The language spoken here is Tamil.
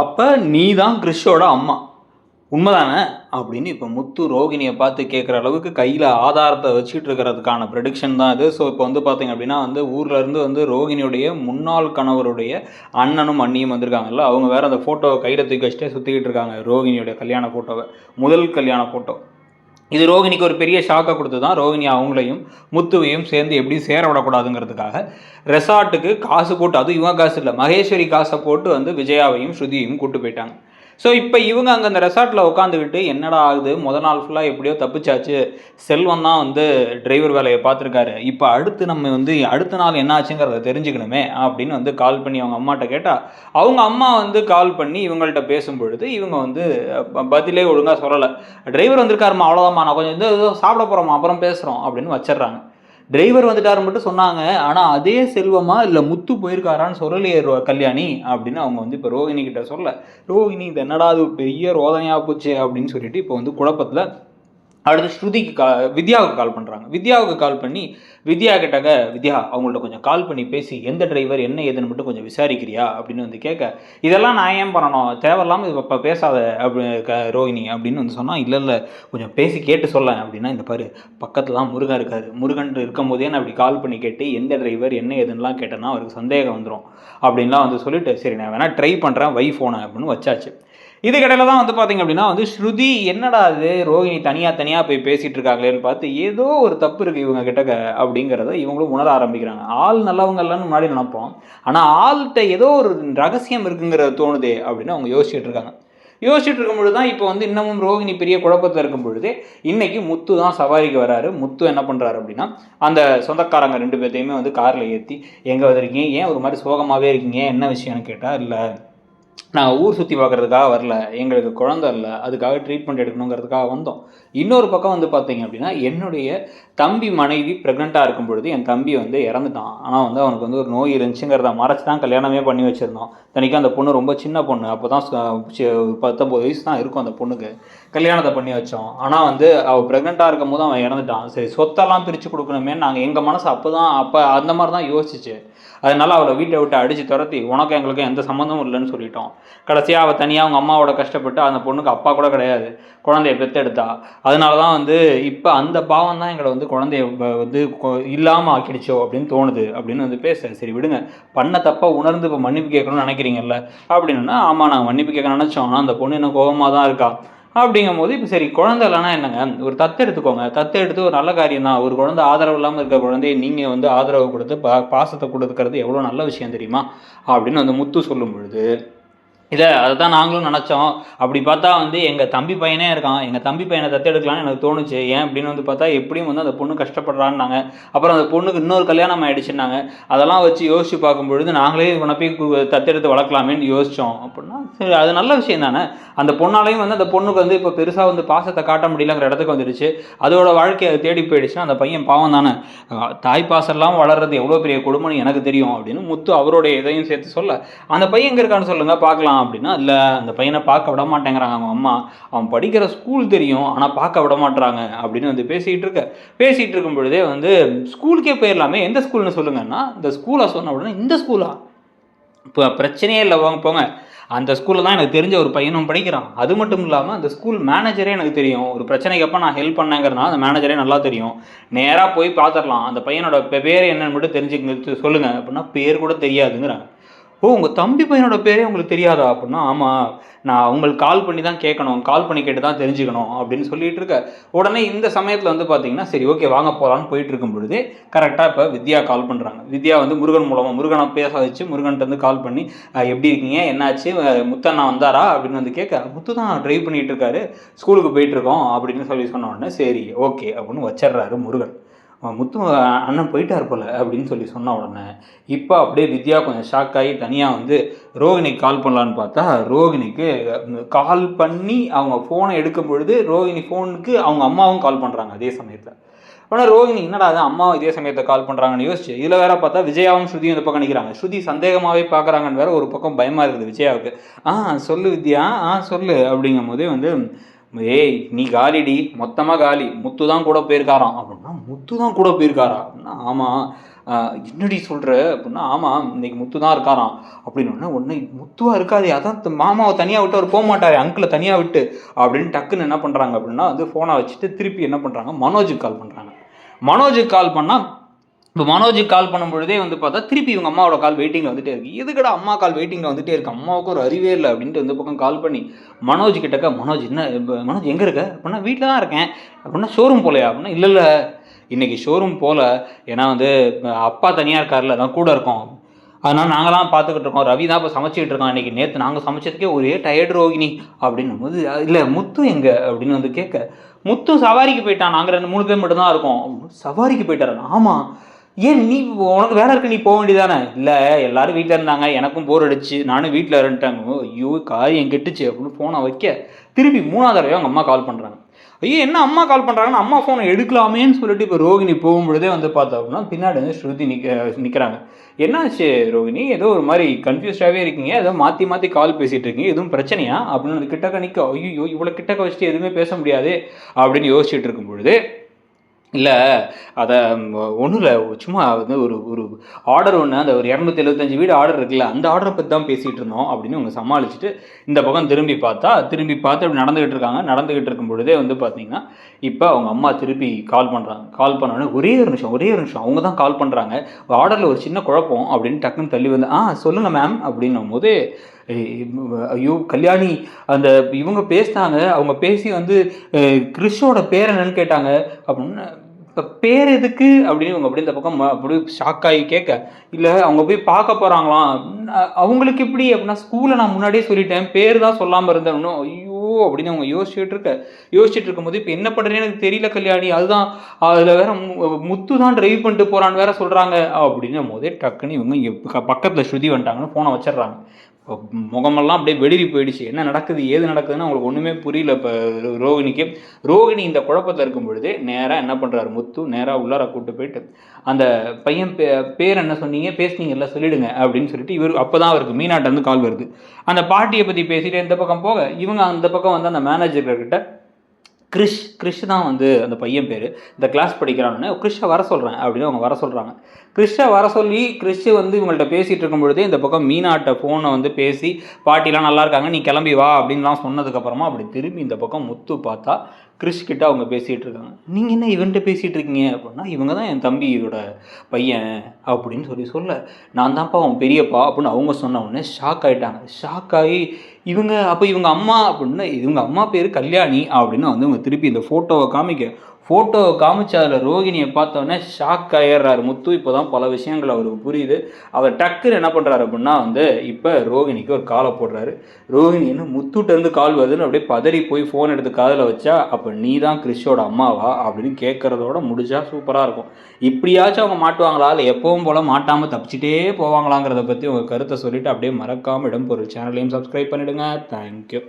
அப்ப நீ தான் கிறிஷோட அம்மா. உண்மதானே? அப்படின்னு இப்ப முத்து ரோகிணிய பார்த்து கேட்குற அளவுக்கு கையில ஆதாரத்த வச்சுட்டு இருக்கிறதுக்கான ப்ரெடிக்ஷன் தான் இது. ஸோ இப்போ வந்து பார்த்தீங்க அப்படின்னா ஊர்ல இருந்து ரோகிணியுடைய முன்னாள் கணவருடைய அண்ணனும் அண்ணியும் வந்திருக்காங்கல்ல. அவங்க வேற அந்த ஃபோட்டோவ கையில தூக்கி வச்சுட்டே சுத்திக்கிட்டு இருக்காங்க. ரோகிணியுடைய கல்யாண ஃபோட்டோவ. முதல் கல்யாண ஃபோட்டோ. இது ரோகிணிக்கு ஒரு பெரிய ஷாக்கை கொடுத்து தான் ரோகிணி அவங்களையும் முத்துவையும் சேர்ந்து எப்படி சேர விடக்கூடாதுங்கிறதுக்காக ரெசார்ட்டுக்கு காசு போட்டு, அதுவும் இவன் காசு இல்லை, மகேஸ்வரி காசை போட்டு விஜயாவையும் ஸ்ருதியையும் கூப்பிட்டு போயிட்டாங்க. ஸோ இப்போ இவங்க அங்கே அந்த ரெசார்ட்டில் உட்காந்துக்கிட்டு என்னடா ஆகுது, நாள் ஃபுல்லாக எப்படியோ தப்பிச்சாச்சு, செல்வம் தான் டிரைவர் வேலையை பார்த்துருக்காரு, இப்போ அடுத்து நம்ம அடுத்த நாள் என்ன ஆச்சுங்கிறத தெரிஞ்சுக்கணுமே அப்படின்னு கால் பண்ணி அவங்க அம்மாட்ட கேட்டால், அவங்க அம்மா கால் பண்ணி இவங்கள்ட்ட பேசும்பொழுது இவங்க பதிலே ஒழுங்காக சொல்லலை. டிரைவர் வந்திருக்காருமா, அவ்வளோதாம்மா, நான் கொஞ்சம் ஏதோ சாப்பிட போகிறோம்மா, அப்புறம் பேசுகிறோம் அப்படின்னு வச்சிடுறாங்க. டிரைவர் வந்துட்டாரு மட்டும் சொன்னாங்க. ஆனால் அதே செல்வமா இல்லை முத்து போயிருக்காரான்னு சொல்லலையே கல்யாணி அப்படின்னு அவங்க இப்போ ரோகிணி கிட்ட சொல்ல, ரோகிணி இது என்னடா அது பெரிய ரோதனையாக போச்சு அப்படின்னு சொல்லிட்டு இப்போ குழப்பத்தில் அடுத்து ஸ்ருதிக்கு வித்யாவுக்கு கால் பண்ணுறாங்க. வித்யாவுக்கு கால் பண்ணி வித்யா கேட்டாங்க, வித்யா அவங்கள்ட்ட கொஞ்சம் கால் பண்ணி பேசி எந்த டிரைவர் என்ன ஏதுன்னு மட்டும் கொஞ்சம் விசாரிக்கிறியா அப்படின்னு கேட்க, இதெல்லாம் நான் ஏன் பண்ணணும், தேவையில்லாமல் இது இப்போ பேசாத ரோஹிணி அப்படின்னு சொன்னால், இல்லை கொஞ்சம் பேசி கேட்டு சொல்ல அப்படின்னா, இந்த பாரு பக்கத்தில் தான் முருகன் இருக்காரு, முருகன் இருக்கும் போதே நான் அப்படி கால் பண்ணி கேட்டு எந்த டிரைவர் என்ன ஏதுன்னெலாம் கேட்டேன்னா அவருக்கு சந்தேகம் வந்துடும் அப்படின்லாம் சொல்லிட்டு, சரி நான் வேணால் ட்ரை பண்ணுறேன் வை ஃபோனை அப்படின்னு வச்சாச்சு. இதுக்கடையில் தான் பார்த்தீங்க அப்படின்னா ஸ்ருதி என்னடா அது ரோஹிணி தனியாக போய் பேசிகிட்டு இருக்காங்களேன்னு பார்த்து ஏதோ ஒரு தப்பு இருக்குது இவங்க கிட்ட அப்படிங்கிறத இவங்களும் உணர ஆரம்பிக்கிறாங்க. ஆள் நல்லவங்க இல்லைன்னு முன்னாடி நினைப்போம், ஆனால் ஆள்கிட்ட ஏதோ ஒரு ரகசியம் இருக்குங்கிறத தோணுதே அப்படின்னு அவங்க யோசிச்சுட்டு இருக்காங்க. யோசிச்சுட்டு இருக்கும்பொழுது தான் இப்போ இன்னமும் ரோஹிணி பெரிய குழப்பத்தில் இருக்கும் பொழுது இன்னைக்கு முத்து தான் சவாரிக்கு வராரு. முத்து என்ன பண்ணுறாரு அப்படின்னா, அந்த சொந்தக்காரங்க 2 பேர்த்தையுமே காரில் ஏற்றி எங்கே வந்திருக்கீங்க, ஏன் ஒரு மாதிரி சோகமாகவே இருக்கீங்க, என்ன விஷயம்னு கேட்டால், இல்லை நாங்கள் ஊர் சுற்றி பார்க்குறதுக்காக வரல, எங்களுக்கு குழந்தை இல்லை, அதுக்காக ட்ரீட்மெண்ட் எடுக்கணுங்கிறதுக்காக வந்தோம். இன்னொரு பக்கம் பார்த்தீங்க அப்படின்னா, என்னுடைய தம்பி மனைவி ப்ரெக்னெண்ட்டாக இருக்கும் பொழுது என் தம்பி இறந்துட்டான். ஆனால் அவனுக்கு ஒரு நோய் இருந்துச்சுங்கிறத மறைச்சி தான் கல்யாணமே பண்ணி வச்சுருந்தோம். தனிக்கும் அந்த பொண்ணு ரொம்ப சின்ன பொண்ணு, அப்போ தான் 19 வயசு தான் இருக்கும் அந்த பொண்ணுக்கு. கல்யாணத்தை பண்ணி வச்சோம். ஆனால் அவள் ப்ரெக்னெண்ட்டாக இருக்கும் போது அவன் இறந்துட்டான். சரி சொத்தெல்லாம் பிரித்து கொடுக்கணுமே, நாங்கள் எங்கள் மனசு அப்போ அந்த மாதிரி தான் யோசிச்சு, அதனால் அவளை வீட்டை விட்டு அடித்து துரத்தி உனக்கும் எங்களுக்கும் எந்த சம்மந்தமும் இல்லைன்னு சொல்லிட்டோம். கடைசியாக அவள் தனியாக அவங்க அம்மாவோட கஷ்டப்பட்டு, அந்த பொண்ணுக்கு அப்பா கூட கிடையாது, குழந்தைய பெற்றெடுத்தா. அதனால தான் இப்போ அந்த பாவம் தான் எங்களை குழந்தைய இல்லாமல் ஆக்கிடுச்சோ அப்படின்னு தோணுது அப்படின்னு பேச, சரி விடுங்க, பண்ண தப்பாக உணர்ந்து இப்போ மன்னிப்பு கேட்கணும்னு நினைக்கிறீங்கல்ல அப்படின்னா, ஆமாம் நாங்கள் மன்னிப்பு கேட்க நினச்சோம், ஆனால் அந்த பொண்ணு இன்னும் கோபமாக தான் இருக்கா அப்படிங்கும் போது, இப்போ சரி குழந்தை இல்லைன்னா என்னங்க, ஒரு தத்து எடுத்துக்கோங்க, தத்து எடுத்து ஒரு நல்ல காரியம் தான். ஒரு குழந்தை ஆதரவு இல்லாமல் இருக்க குழந்தைய நீங்கள் ஆதரவு கொடுத்து பாசத்தை கொடுத்துக்கிறது எவ்வளோ நல்ல விஷயம் தெரியுமா அப்படின்னு முத்து சொல்லும் பொழுது, அதை தான் நாங்களும் நினச்சோம். அப்படி பார்த்தா எங்கள் தம்பி பையனே இருக்கான், எங்கள் தம்பி பையனை தத்தெடுக்கலான்னு எனக்கு தோணுச்சு. ஏன் அப்படின்னு பார்த்தா எப்படியும் அந்த பொண்ணு கஷ்டப்படுறான்னாங்க. அப்புறம் அந்த பொண்ணுக்கு இன்னொரு கல்யாணம் ஆகிடுச்சுன்னாங்க. அதெல்லாம் வச்சு யோசிச்சு பார்க்கும்பொழுது நாங்களே இவனை போய் தத்தெடுத்து வளர்க்கலாமேன்னு யோசித்தோம். அப்படின்னா சரி, அது நல்ல விஷயம் தானே. அந்த பொண்ணாலையும் அந்த பொண்ணுக்கு இப்போ பெருசாக பாசத்தை காட்ட முடியலங்கிற இடத்துக்கு வந்துடுச்சு. அதோட வாழ்க்கையை தேடி போயிடுச்சுன்னா அந்த பையன் பாவம் தானே. தாய் பாசெல்லாம் வளர்றது எவ்வளோ பெரிய கொடுமைன்னு எனக்கு தெரியும் அப்படின்னு முத்து அவருடைய இதையும் சேர்த்து சொல்ல, அந்த பையன் எங்கே இருக்கான்னு சொல்லுங்கள் பார்க்கலாம் அப்படின்னா, இல்லை அந்த பையனை பார்க்க விட மாட்டேங்கிறாங்க அவங்க அம்மா, அவன் படிக்கிற ஸ்கூல் தெரியும் ஆனால் பார்க்க விட மாட்டாங்க அப்படின்னு பேசிகிட்டு இருக்கும் பொழுதே ஸ்கூலுக்கே போயிடலாமே, எந்த ஸ்கூல்னு சொல்லுங்கன்னா, இந்த ஸ்கூலை சொன்ன உடனே இந்த ஸ்கூலா, இப்போ பிரச்சனையே இல்லை வாங்க போங்க, அந்த ஸ்கூலில் தான் எனக்கு தெரிஞ்ச ஒரு பையனும் படிக்கிறான். அது மட்டும் இல்லாமல் அந்த ஸ்கூல் மேனேஜரே எனக்கு தெரியும், ஒரு பிரச்சனைக்கு அப்போ நான் ஹெல்ப் பண்ணேங்கிறதுனால அந்த மேனேஜரே நல்லா தெரியும், நேராக போய் பார்த்துடலாம், அந்த பையனோட பேர் என்னன்னு மட்டும் தெரிஞ்சுக்க சொல்லுங்கள் அப்படின்னா, பேர் கூட தெரியாதுங்கிறாங்க. ஓ உங்கள் தம்பி பையனோட பேரே உங்களுக்கு தெரியாதா அப்படின்னா, ஆமாம் நான் உங்களுக்கு கால் பண்ணி தான் கேட்கணும், கால் பண்ணி கேட்டு தான் தெரிஞ்சுக்கணும் அப்படின்னு சொல்லிட்டு இருக்க. உடனே இந்த சமயத்தில் பார்த்தீங்கன்னா, சரி ஓகே வாங்க போகலான்னு போயிட்டு இருக்கும் பொழுது கரெக்டாக இப்போ வித்யா கால் பண்ணுறாங்க. வித்யா முருகன் மூலமாக முருகனை பேச வச்சு முருகன்ட்டு கால் பண்ணி, எப்படி இருக்கீங்க, என்னாச்சு, முத்தண்ணா வந்தாரா அப்படின்னு கேட்க, முத்து தான் ட்ரைவ் பண்ணிகிட்டு இருக்காரு, ஸ்கூலுக்கு போயிட்டுருக்கோம் அப்படின்னு சொன்ன உடனே சரி ஓகே அப்படின்னு வச்சிடுறாரு முருகன். முத்து அண்ணன் போயிட்டார் போல் அப்படின்னு சொன்ன உடனே இப்போ அப்படியே வித்யா கொஞ்சம் ஷாக் ஆகி தனியாக ரோகிணிக்கு கால் பண்ணலான்னு பார்த்தா, ரோகிணிக்கு கால் பண்ணி அவங்க ஃபோனை எடுக்கும் பொழுது ரோகிணி ஃபோனுக்கு அவங்க அம்மாவும் கால் பண்ணுறாங்க அதே சமயத்தில். ஆனால் ரோகிணி என்னடா அது அம்மாவும் இதே சமயத்தை கால் பண்ணுறாங்கன்னு யோசிச்சு, இதில் வேற பார்த்தா விஜயாவும் ஸ்ருதியும் இந்த பக்கம் நிற்கிறாங்க. ஸ்ருதி சந்தேகமாகவே பார்க்குறாங்கன்னு வேற ஒரு பக்கம் பயமாக இருக்குது விஜயாவுக்கு. சொல்லு வித்யா, சொல்லு அப்படிங்கும் போதே ஏய் நீ காலிடி, மொத்தமாக காலி, முத்து தான் கூட போயிருக்காராம் அப்படின்னா, முத்து தான் கூட போயிருக்காரா அப்படின்னா, ஆமாம் என்னடி சொல்கிற அப்படின்னா, ஆமாம் இன்னைக்கு முத்து தான் இருக்காராம் அப்படின்னு. ஒன்று முத்துவா இருக்காது, அதான் மாமாவை தனியாக விட்டு அவர் போக மாட்டார், அங்கிளை தனியாக விட்டு அப்படின்னு டக்குன்னு என்ன பண்ணுறாங்க அப்படின்னா வந்து ஃபோனை வச்சுட்டு திருப்பி என்ன பண்ணுறாங்க, மனோஜுக்கு கால் பண்ணுறாங்க. மனோஜுக்கு கால் பண்ணால் இப்போ மனோஜுக்கு கால் பண்ணும் பொழுதே வந்து பார்த்தா திருப்பி இவங்க அம்மாவோட கால் வெயிட்டிங்கில் வந்துட்டே இருக்குது. எதுக்கடா அம்மா கால் வெயிட்டிங்கில் வந்துட்டே இருக்குது, அம்மாவுக்கு ஒரு அறிவே இல்லை அப்படின்ட்டு இந்த பக்கம் கால் பண்ணி மனோஜ் கிட்டக்க, மனோஜ் என்ன மனோஜ் எங்கே இருக்க அப்படின்னா, வீட்டில் தான் இருக்கேன் அப்படின்னா. ஷோரூம் போகலையா அப்படின்னா, இல்லை இன்றைக்கி ஷோரூம் போகல, ஏன்னா வந்து அப்பா தனியாக இருக்கார்ல, அதான் கூட இருக்கோம், அதனால் நாங்கள் தான் பார்த்துக்கிட்டு இருக்கோம், ரவி தான் இப்போ சமைச்சிக்கிட்டு இருக்கோம், இன்றைக்கி நேற்று நாங்கள் சமைச்சதுக்கே ஒரே டயர்டு ரோகிணி அப்படின்னும் போது, இல்லை முத்து எங்கே அப்படின்னு வந்து கேட்க, முத்து சவாரிக்கு போயிட்டான், நாங்கள் 2-3 பேர் மட்டும் தான் இருக்கோம். சவாரிக்கு போயிட்டாரு? ஆமாம். ஏன் நீ உனக்கு வேலை இருக்கு, நீ போக வேண்டியதானே? இல்லை எல்லாரும் வீட்டில் இருந்தாங்க, எனக்கும் போர் அடிச்சு நானும் வீட்டில் இருந்துட்டாங்க. ஐயோ காரியம் கெட்டுச்சு அப்படின்னு ஃபோனை வைக்க திருப்பி 3ஆவது தடவை அவங்க அம்மா கால் பண்ணுறாங்க. ஐயோ என்ன அம்மா கால் பண்ணுறாங்கன்னா, அம்மா ஃபோனை எடுக்கலாமேன்னு சொல்லிட்டு இப்போ ரோகிணி போகும்பொழுதே வந்து பார்த்தோம் அப்படின்னா பின்னாடி வந்து ஸ்ருதி நிற்கிறாங்க. என்னாச்சு ரோகிணி, ஏதோ ஒரு மாதிரி கன்ஃபியூஸ்டாகவே இருக்கீங்க, ஏதோ மாற்றி மாற்றி கால் பேசிகிட்டு இருக்கீங்க, எதுவும் பிரச்சனையா அப்படின்னு அது கிட்டக்க நிற்க. ஐயோ இவ்வளோ கிட்டக்க வச்சுட்டு எதுவுமே பேச முடியாது அப்படின்னு யோசிச்சுட்டு இருக்கும் பொழுது, இல்லை அதை ஒன்றும் இல்லை, சும்மா வந்து ஒரு ஒரு ஆர்டர் ஒன்று, அந்த ஒரு 275 வீடு ஆர்டர் இருக்குல்ல, அந்த ஆர்டரை பற்றி தான் பேசிகிட்டு இருந்தோம் அப்படின்னு அவங்க சமாளிச்சுட்டு இந்த பக்கம் திரும்பி பார்த்து அப்படி நடந்துக்கிட்டு இருக்காங்க. நடந்துக்கிட்டு இருக்கும் பொழுதே வந்து பார்த்தீங்கன்னா இப்போ அவங்க அம்மா திருப்பி கால் பண்ணுறாங்க. கால் பண்ணோடனே ஒரே ஒரு நிமிஷம் அவங்க தான் கால் பண்ணுறாங்க. ஆர்டரில் ஒரு சின்ன குழப்பம் அப்படின்னு டக்குன்னு தள்ளி வந்து, சொல்லுங்கள் மேம் அப்படின்னும் போது, ஐயோ கல்யாணி அந்த இவங்க பேசினாங்க, அவங்க பேசி வந்து கிறிஷோட பேர் என்னன்னு கேட்டாங்க அப்படின்னு. இப்போ பேர் எதுக்கு அப்படின்னு இவங்க அப்படி இந்த பக்கம் அப்படி ஷாக் ஆகி கேட்க, இல்லை அவங்க போய் பார்க்க போகிறாங்களாம், அவங்களுக்கு எப்படி அப்படின்னா, ஸ்கூலில் நான் முன்னாடியே சொல்லிட்டேன், பேர் தான் சொல்லாமல் இருந்தேன். ஐயோ அப்படின்னு அவங்க யோசிச்சுட்டு இருக்கும்போது, இப்போ என்ன பண்ணுறேன்னு எனக்கு தெரியல கல்யாணி, அதுதான் அதில் வேற முத்து தான் ட்ரைவ் பண்ணிட்டு போகிறான்னு வேற சொல்கிறாங்க அப்படின்னும் போதே டக்குன்னு இவங்க பக்கத்தில் ஸ்ருதி வந்துட்டாங்கன்னு ஃபோனை வச்சிடுறாங்க. முகமெல்லாம் அப்படியே வெளிரி போயிடுச்சு. என்ன நடக்குது ஏது நடக்குதுன்னு அவங்களுக்கு ஒன்றுமே புரியல. இப்போ ரோகிணி இந்த குழப்பத்தில் இருக்கும் பொழுது நேராக என்ன பண்ணுறாரு முத்து, நேராக உள்ளார கூப்பிட்டு போயிட்டு, அந்த பையன் பேர் என்ன சொன்னீங்க, பேசுனீங்கல்ல சொல்லிடுங்க அப்படின்னு சொல்லிட்டு இவர் அப்போ தான் அவருக்கு மீனாட்டேருந்து கால் வருது. அந்த பாட்டியை பற்றி பேசிட்டு இந்த பக்கம் போக, இவங்க அந்த பக்கம் வந்து அந்த மேனேஜர்கிட்ட கிறிஷ் தான் வந்து அந்த பையன் பேர், இந்த கிளாஸ் படிக்கிறான்னு, கிறிஷை வர சொல்கிறேன் அப்படின்னு அவங்க வர சொல்கிறாங்க. கிறிஷை வர சொல்லி கிறிஷ் வந்து இவங்கள்ட்ட பேசிகிட்டு இருக்கும் பொழுதே இந்த பக்கம் மீனாட்ட ஃபோனை வந்து பேசி, பாட்டிலாம் நல்லா இருக்காங்க நீ கிளம்பி வா அப்படின்லாம் சொன்னதுக்கப்புறமா அப்படி திரும்பி இந்த பக்கம் முத்து பார்த்தா கிறிஷ்கிட்ட அவங்க பேசிகிட்டு இருக்காங்க. நீங்கள் என்ன இவன்கிட்ட பேசிகிட்டு இருக்கீங்க அப்படின்னா, இவங்க தான் என் தம்பியோட பையன் அப்படின்னு சொல்ல, நான் தான்ப்பா அவன் பெரியப்பா அப்படின்னு அவங்க சொன்ன உடனே ஷாக் ஆகிட்டாங்க. ஷாக் ஆகி இவங்க அம்மா அப்படின்னா, இவங்க அம்மா பேர் கல்யாணி அப்படின்னு வந்து அவங்க திருப்பி இந்த ஃபோட்டோவை காமிச்சு அதில் ரோகிணியை பார்த்தோன்னே ஷாக் ஆகிடுறாரு முத்து. இப்போ தான் பல விஷயங்கள் அவருக்கு புரியுது. அவர் டக்குன்னு என்ன பண்ணுறாரு அப்படின்னா வந்து இப்போ ரோகிணிக்கு ஒரு காலை போடுறாரு. ரோகிணி என்ன முத்துட்டேருந்து கால் வருதுன்னு அப்படியே பதறி போய் ஃபோன் எடுத்து காதில் வச்சா, அப்போ நீ தான் கிறிஷோட அம்மாவா அப்படின்னு கேட்குறதோட முடிஞ்சா சூப்பராக இருக்கும். இப்படியாச்சும் அவங்க மாட்டுவாங்களா, இல்லை எப்பவும் போல் மாட்டாமல் தப்பிச்சிட்டே போவாங்களாங்கிறத பற்றி உங்கள் கருத்தை சொல்லிவிட்டு அப்படியே மறக்காமல் இடம்பொருள் சேனலையும் சப்ஸ்கிரைப் பண்ணிவிடுங்க. தேங்க்யூ.